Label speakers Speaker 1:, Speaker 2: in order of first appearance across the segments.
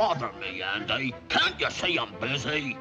Speaker 1: bother me, Andy. Can't you see I'm busy?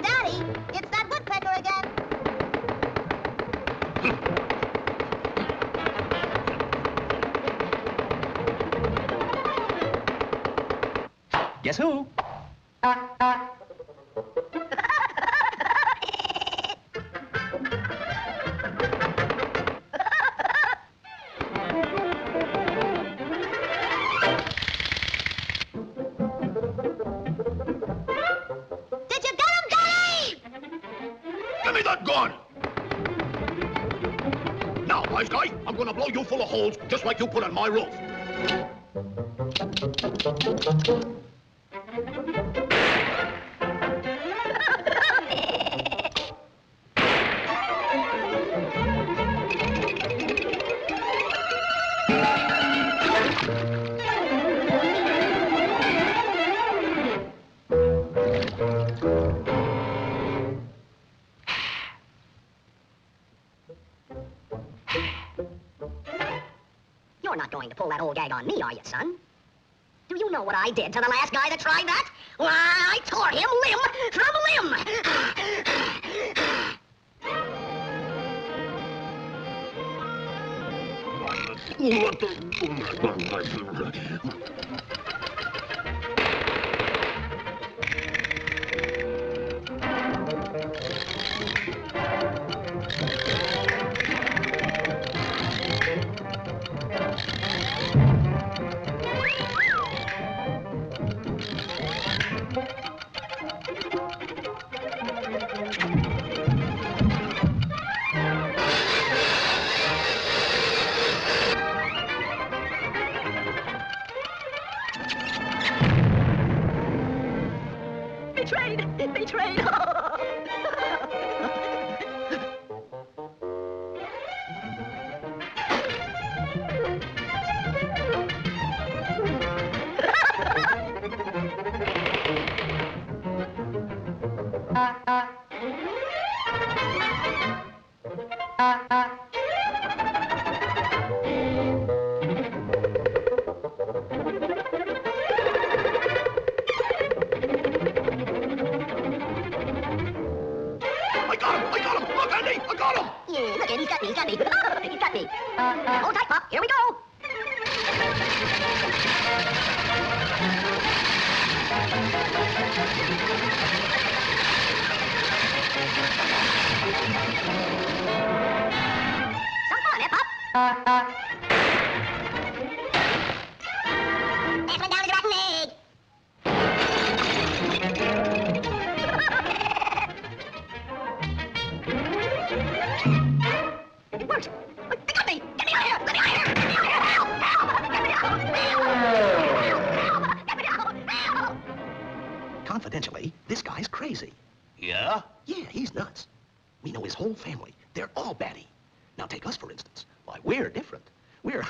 Speaker 2: Daddy, it's that Woodpecker again.
Speaker 3: Guess who?
Speaker 2: Did you get him, Daddy?
Speaker 1: Give me that gun! Now, wise guy, I'm gonna blow you full of holes, just like you put in my roof.
Speaker 2: You're not going to pull that old gag on me, are you, son? Do you know what I did to the last guy that tried that? Why, I tore him limb from limb. Betrayed! Betrayed! Yeah, look at, he's got me, he's got me. He's got me. Hold tight, Pop. Here we go. Some fun, eh, Pop? This one down is a rotten egg. It works. They got me! Get me out of here! Let me out of here! Get me out of here! Help! Help! Get me out! Help! Get me out! Help!
Speaker 3: Confidentially, this guy's crazy.
Speaker 1: Yeah?
Speaker 3: Yeah, he's nuts. We know his whole family. They're all batty. Now take us, for instance. Why, we're different. We're...